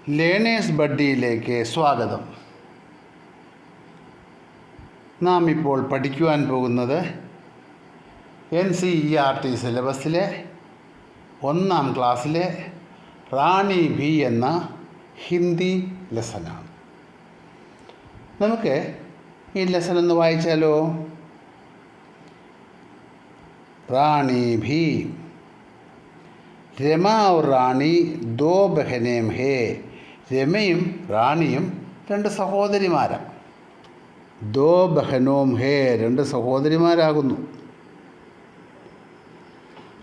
Learners ബഡ്ഡിയിലേക്ക് സ്വാഗതം. നാം ഇപ്പോൾ പഠിക്കുവാൻ പോകുന്നത് NCERT സിലബസിലെ 1ാം ക്ലാസ്സിലെ റാണി ഭി എന്ന ഹിന്ദി ലെസനാണ്. നമുക്ക് ഈ ലെസൺ ഒന്ന് വായിച്ചാലോ? റാണി ഭി. രമ और റാണി ദോ ബഹനേം ഹേ. രമയും റാണിയും രണ്ട് സഹോദരിമാരാണ്. ദോ ബഹനോം ഹേ, രണ്ട് സഹോദരിമാരാകുന്നു.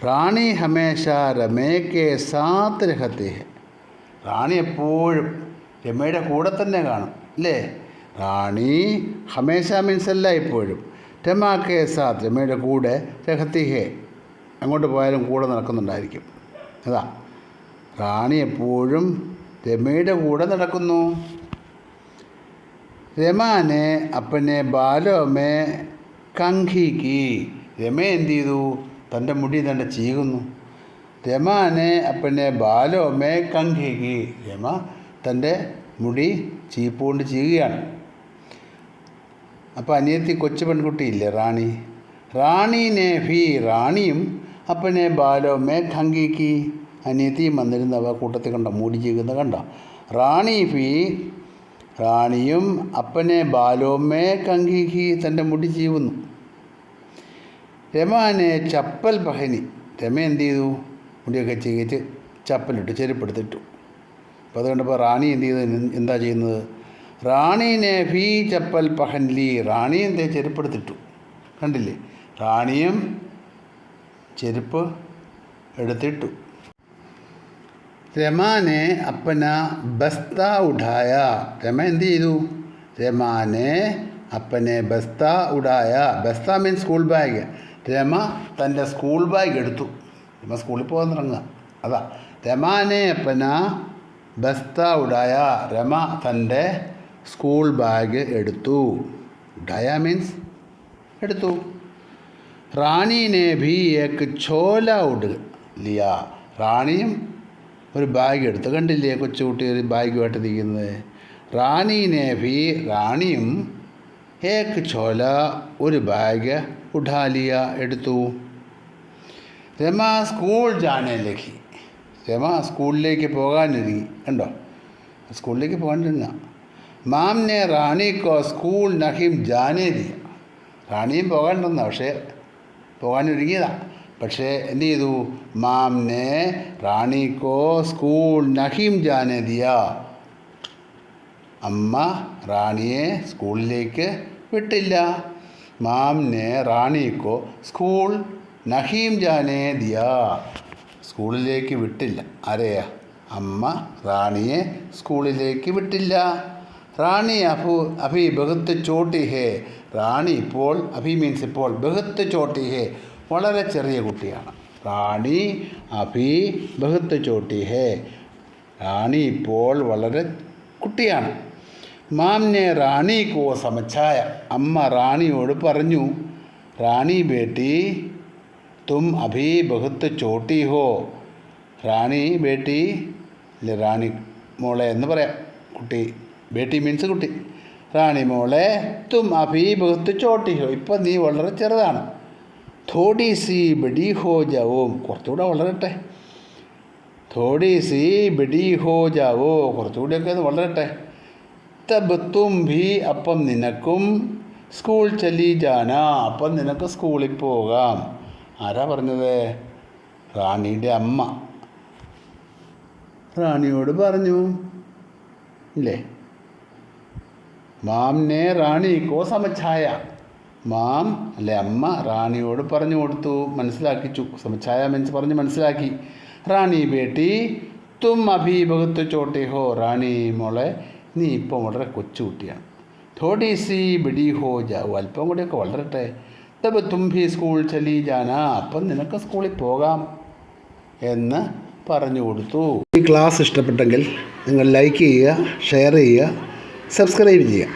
റാണി ഹമേശ രമേക്കെ സാത്ത് രഹത്തെ ഹെ. റാണി എപ്പോഴും രമയുടെ കൂടെ തന്നെ കാണും, അല്ലേ? റാണി ഹമേശ മീൻസ് അല്ല എപ്പോഴും. രമാക്കെ സാത്ത്, രമയുടെ കൂടെ, രഹത്തി ഹേ, അങ്ങോട്ട് പോയാലും കൂടെ നടക്കുന്നുണ്ടായിരിക്കും. അതാ, റാണി എപ്പോഴും രമയുടെ കൂടെ നടക്കുന്നു. രമാനെ അപ്പനെ ബാലോമേ കങ്കിക്ക്. രമ എന്ത് ചെയ്തു? തൻ്റെ മുടി തന്നെ ചീകുന്നു. രമാനെ അപ്പനെ ബാലോമേ കങ്കിക്ക്. രമ തൻ്റെ മുടി ചീപ്പുകൊണ്ട് ചീകുകയാണ്. അപ്പോൾ അനിയത്തി കൊച്ചു പെൺകുട്ടിയില്ലേ റാണി. റാണീനെ ഭി, റാണിയും അപ്പനെ ബാലോമേ കങ്കിക്ക്. അനിയത്തിയും വന്നിരുന്നവ കൂട്ടത്തിൽ കണ്ടോ, മുടി ചീകുന്ന കണ്ടോ. റാണി ഭി, റാണിയും അപ്പനെ ബാലോമേ കങ്കിക്ക്, തൻ്റെ മുടി ചീവുന്നു. രമാനെ ചപ്പൽ പഹനി. രമ എന്ത് ചെയ്തു? മുടിയൊക്കെ ചീകിച്ച് ചപ്പലിട്ട്, ചെരുപ്പെടുത്തിട്ടു. അപ്പോൾ അത് കണ്ടപ്പോൾ റാണി എന്ത് ചെയ്തു? എന്താ ചെയ്യുന്നത്? റാണീനെ ഭി ചപ്പൽ പഹൻലി. റാണി എന്തേ? ചെരുപ്പെടുത്തിട്ടു. കണ്ടില്ലേ? റാണിയും ചെരുപ്പ് എടുത്തിട്ടു. രമാനെ അപ്പന ബസ്ത ഉഠായ. രമ എന്ത് ചെയ്തു? രമാനെ അപ്പനെ ബസ്ത ഉഠായ. ബസ്ത മീൻസ് സ്കൂൾ ബാഗ്. രമ തൻ്റെ സ്കൂൾ ബാഗ് എടുത്തു. രമ സ്കൂളിൽ പോകാൻ തുടങ്ങുക. അതാ, രമാനെ അപ്പന ബസ്ത ഉഠായ. രമ തൻ്റെ സ്കൂൾ ബാഗ് എടുത്തു. ഉഠായ മീൻസ് എടുത്തു. റാണീനെ ഭി ഏക്ക് ഛോല ഉഡ് ലിയ. റാണിയും ഒരു ബാഗ് എടുത്തു. കണ്ടില്ലേ കൊച്ചുകുട്ടി ഒരു ബാഗുമായിട്ട് നിൽക്കുന്നത്? റാണീനെ ഭി, റാണിയും ഏക്ക് ഛോല, ഒരു ബാഗ്, ഉഠാലിയ, എടുത്തു. രമ സ്കൂൾ ജാനെ ലഖി. രമ സ്കൂളിലേക്ക് പോകാനൊരുങ്ങി. കണ്ടോ, സ്കൂളിലേക്ക് പോകാനിരുന്ന. മാംനെ റാണിക്കോ സ്കൂൾ നഹിം ജാനേ ദിയ. റാണിയും പോകാനിരുന്ന, പക്ഷേ പോകാനൊരുങ്ങിയതാണ്. പക്ഷേ എന്ത് ചെയ്തു? മാംനെ റാണിക്കോ സ്കൂൾ നഹിം ജാനേ ദിയ. അമ്മ റാണിയെ സ്കൂളിലേക്ക് വിട്ടില്ല. മാംനെ റാണിക്കോ സ്കൂൾ നഹീം ജാനേ ദിയ. സ്കൂളിലേക്ക് വിട്ടില്ല. ആരെയാ? അമ്മ റാണിയെ സ്കൂളിലേക്ക് വിട്ടില്ല. റാണി അഭി ബഹുത്ത് ചോട്ടി ഹേ. റാണി ഇപ്പോൾ, അഭി മീൻസ് ഇപ്പോൾ, ബഹുത്ത് ചോട്ടി ഹേ, വളരെ ചെറിയ കുട്ടിയാണ്. റാണി അഭി ബഹുത്ത് ചോട്ടി ഹേ. റാണി ഇപ്പോൾ വളരെ കുട്ടിയാണ്. മാംനെ റാണിക്കോ സമച്ചായ. അമ്മ റാണിയോട് പറഞ്ഞു, റാണി ബേട്ടി തും അഭി ബഹുത്ത് ചോട്ടി ഹോ. റാണി ബേട്ടി, അല്ലെ റാണി മോളെ എന്ന് പറയാം. കുട്ടി, ബേട്ടി മീൻസ് കുട്ടി. റാണി മോളെ, തും അഭി ബഹുത്ത് ചോട്ടി ഹോ, ഇപ്പം നീ വളരെ ചെറുതാണ്. തോടി സി ബഡി ഹോ ജാവോ, കുറച്ചുകൂടെ വളരട്ടെ. തോടി സി ബഡി ഹോ ജാവോ, കുറച്ചുകൂടിയൊക്കെ അത് വളരട്ടെ. തബ് തും ഭി, അപ്പം നിനക്കും സ്കൂൾ ചലി ജാന, അപ്പം നിനക്ക് സ്കൂളിൽ പോകാം. ആരാ പറഞ്ഞത്? റാണിയുടെ അമ്മ റാണിയോട് പറഞ്ഞു, ഇല്ലേ? മാംനെ റാണിക്കോ സമഛായ. മാം, അല്ലെ അമ്മ, റാണിയോട് പറഞ്ഞു കൊടുത്തു, മനസ്സിലാക്കിച്ചു. സമഛായ മീൻസ് പറഞ്ഞ് മനസ്സിലാക്കി. റാണി ബേട്ടി തും അഭി ബഹുത്ത് ചോട്ടി ഹോ. റാണി മോളെ, നീ ഇപ്പം വളരെ കൊച്ചുകുട്ടിയാണ്. തോടി സി ബഡി ഹോ ജാവോ, അല്പം കൂടിയൊക്കെ വളരട്ടെ. തബ് തും ഭി സ്കൂൾ ചലി ജാന, അപ്പം നിനക്ക് സ്കൂളിൽ പോകാം എന്ന് പറഞ്ഞു കൊടുത്തു. ഈ ക്ലാസ് ഇഷ്ടപ്പെട്ടെങ്കിൽ നിങ്ങൾ ലൈക്ക് ചെയ്യുക, ഷെയർ ചെയ്യുക, സബ്സ്ക്രൈബ് ചെയ്യുക.